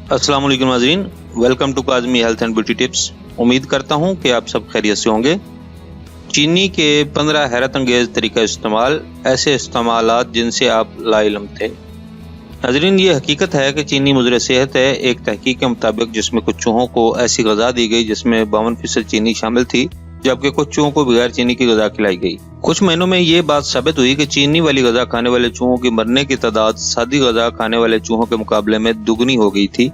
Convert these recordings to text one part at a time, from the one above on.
अस्सलाम वालेकुम नाज़रीन, welcome to Kazmi health and beauty tips. उम्मीद करता हूँ कि आप सब खैरियत से होंगे। चीनी के 15 हैरत अंगेज़ तरीका इस्तेमाल, ऐसे इस्तेमालात जिनसे आप लाइलम थे। नाज़रीन, ये हकीकत है कि चीनी मुज़र सेहत है। एक तहकीक के मुताबिक जिसमें कुछ चूहों को ऐसी गज़ा दी गई जिसमें 52% चीनी शामिल थी, जबकि कुछ चूहों को बगैर चीनी की गज़ा खिलाई गई। कुछ महीनों में ये बात साबित हुई कि चीनी वाली गज़ा खाने वाले चूहों की मरने की तादाद सादी गज़ा खाने वाले चूहों के मुकाबले में दुगनी हो गई थी।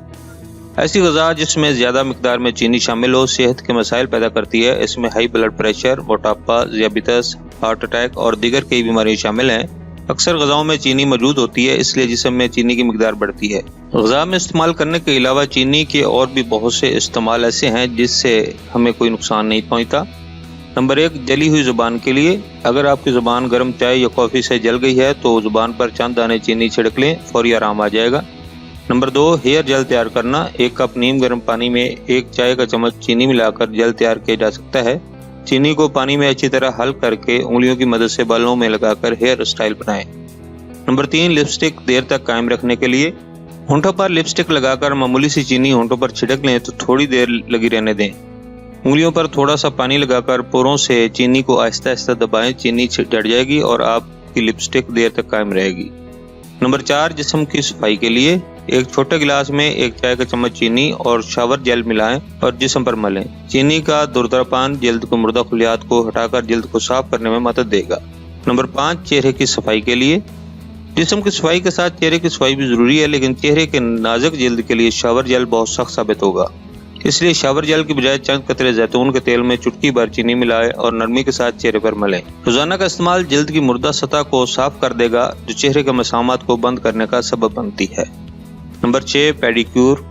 ऐसी गज़ा जिसमें ज़्यादा मिकदार में चीनी शामिल हो सेहत के मसाइल पैदा करती है। इसमें हाई ब्लड प्रेशर, मोटापा, ज़ियाबितस, हार्ट अटैक और दीगर कई बीमारियां शामिल हैं। अक्सर गज़ाओं में चीनी मौजूद होती है, इसलिए जिस्म में चीनी की मिकदार बढ़ती है। गज़ा में इस्तेमाल करने के अलावा चीनी के और भी बहुत से इस्तेमाल ऐसे हैं जिससे हमें कोई नुकसान नहीं पहुँचता। नंबर 1, जली हुई ज़ुबान के लिए। अगर आपकी ज़ुबान गर्म चाय या कॉफ़ी से जल गई है तो ज़ुबान पर चंद दाने चीनी छिड़क लें, फौरी आराम आ जाएगा। नंबर 2, हेयर जेल तैयार करना। 1 कप नीम गर्म पानी में 1 चाय का चम्मच चीनी मिलाकर जेल तैयार किया जा सकता है। चीनी को पानी में अच्छी तरह हल करके उंगलियों की मदद से बालों में लगाकर हेयर स्टाइल बनाएं। नंबर 3, लिपस्टिक देर तक कायम रखने के लिए। होंठों पर लिपस्टिक लगाकर मामूली सी चीनी होंठों पर छिड़क लें तो थोड़ी देर लगी रहने दें। उंगलियों पर थोड़ा सा पानी लगाकर पोरों से चीनी को आहिस्ता आहिस्ता दबाएं। चीनी चढ़ जाएगी और आपकी लिपस्टिक देर तक कायम रहेगी। नंबर 4, जिस्म की सफाई के लिए। 1 छोटे गिलास में 1 चाय का चम्मच चीनी और शावर जेल मिलाएं और जिस्म पर मलें। चीनी का दुर्दरापान जल्द को मुर्दा खुलियात को हटाकर जल्द को साफ करने में मदद देगा। नंबर 5, चेहरे की सफाई के लिए। जिस्म की सफाई के साथ चेहरे की सफाई भी जरूरी है, लेकिन चेहरे के नाजुक जल्द के लिए शावर जेल बहुत सख्त साबित होगा। इसलिए शावर जेल की बजाय चंद कतरे जैतून के तेल में चुटकी भर चीनी मिलाएं और नरमी के साथ चेहरे पर मलें। रोजाना का इस्तेमाल जल्द की मुर्दा सतह को साफ कर देगा, जो चेहरे के मसामात को बंद करने का सबब बनती है। Number 6, pedicure.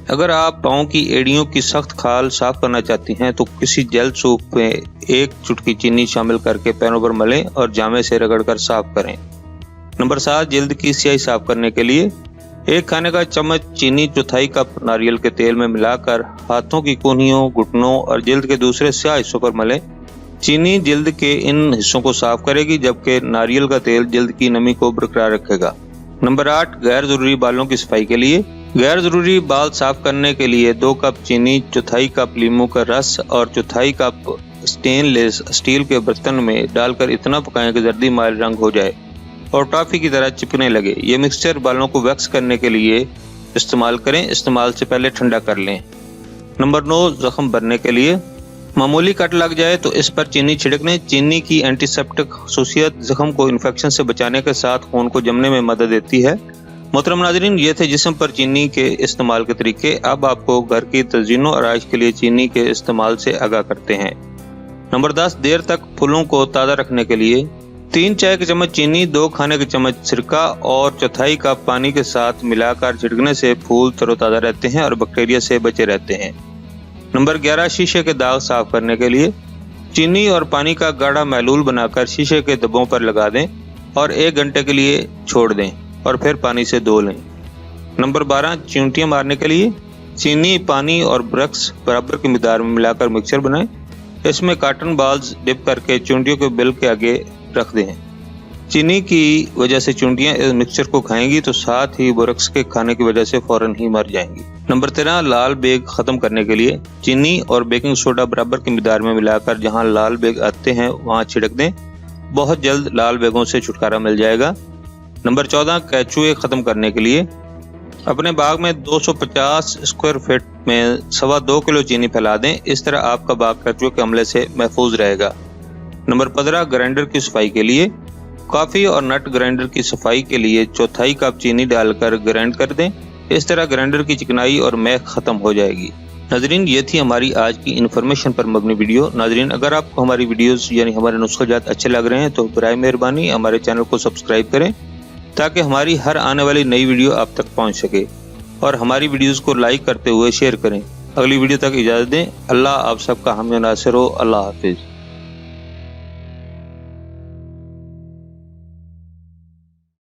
अगर आप पाँव की एड़ियों की सख्त खाल साफ करना चाहती हैं तो किसी जेल सूप में 1 चुटकी चीनी शामिल करके पैरों पर मलें और जामे से रगड़कर साफ करें। नंबर 7, जल्द की स्याही साफ करने के लिए। 1 खाने का चम्मच चीनी 1/4 कप नारियल के तेल में मिलाकर हाथों की कोहनियों, घुटनों और जल्द के दूसरे स्याह हिस्सों पर मलें। चीनी जल्द के इन हिस्सों को साफ करेगी, जबकि नारियल का तेल जल्द की नमी को बरकरार रखेगा। नंबर 8, गैर जरूरी बालों की सफाई के लिए। गैर जरूरी बाल साफ करने के लिए 2 कप चीनी, 1/4 कप लीमू का रस और 1/4 कप स्टेनलेस स्टील के बर्तन में डालकर इतना पकाएं कि जर्दी माइल रंग हो जाए और टॉफी की तरह चिपकने लगे। ये मिक्सचर बालों को वैक्स करने के लिए इस्तेमाल करें। इस्तेमाल से पहले ठंडा कर लें। नंबर 9, जख्म भरने के लिए। मामूली कट लग जाए तो इस पर चीनी छिड़क लें। चीनी की एंटीसेप्टिक खसूसियत जख्म को इन्फेक्शन से बचाने के साथ खून को जमने में मदद देती है। मोहतरम नाज़रीन, ये थे जिस्म पर चीनी के इस्तेमाल के तरीके। अब आपको घर की तज़ीन और आराइश के लिए चीनी के इस्तेमाल से आगाह करते हैं। नंबर 10, देर तक फूलों को ताज़ा रखने के लिए। 3 चाय के चम्मच चीनी, 2 खाने के चम्मच सिरका और 1/4 कप पानी के साथ मिलाकर छिड़कने से फूल तरोताज़ा रहते हैं और बैक्टीरिया से बचे रहते हैं। नंबर 11, शीशे के दाग साफ करने के लिए। चीनी और पानी का गाढ़ा महलूल बनाकर शीशे के धब्बों पर लगा दें और 1 घंटे के लिए छोड़ दें और फिर पानी से धो लें। नंबर 12, चींटियां मारने के लिए। चीनी, पानी और ब्रक्स बराबर की मिकदार में मिलाकर मिक्सचर बनाएं। इसमें कॉटन बाल्स डिप करके चींटियों के बिल के आगे रख दें। चीनी की वजह से चींटियां इस मिक्सचर को खाएंगी तो साथ ही बोरक्स के खाने की वजह से फौरन ही मर जाएंगी। नंबर 13, लाल बेग खत्म करने के लिए। चीनी और बेकिंग सोडा बराबर की मिकदार में मिलाकर जहां लाल बेग आते हैं वहां छिड़क दें। बहुत जल्द लाल बेगों से छुटकारा मिल जाएगा। नंबर 14, केचुए खत्म करने के लिए। अपने बाग में 250 स्क्वायर फीट में 2.25 किलो चीनी फैला दें। इस तरह आपका बाग केचुए के हमले से महफूज रहेगा। नंबर 15, ग्राइंडर की सफाई के लिए। कॉफी और नट ग्राइंडर की सफाई के लिए 1/4 कप चीनी डालकर ग्राइंड कर दें। इस तरह ग्राइंडर की चिकनाई और महक खत्म हो जाएगी। नाजरीन, ये थी हमारी आज की इन्फॉर्मेशन पर मबनी वीडियो। नाजरीन, अगर आपको हमारी वीडियोस यानी हमारे नुस्ख़ाजात अच्छे लग रहे हैं तो बराए मेहरबानी हमारे चैनल को सब्सक्राइब करें ताकि हमारी हर आने वाली नई वीडियो आप तक पहुँच सके, और हमारी वीडियोस को लाइक करते हुए शेयर करें। अगली वीडियो तक इजाज़त दें। अल्लाह आप सबका हामी नासिर हो। अल्लाह हाफिज़।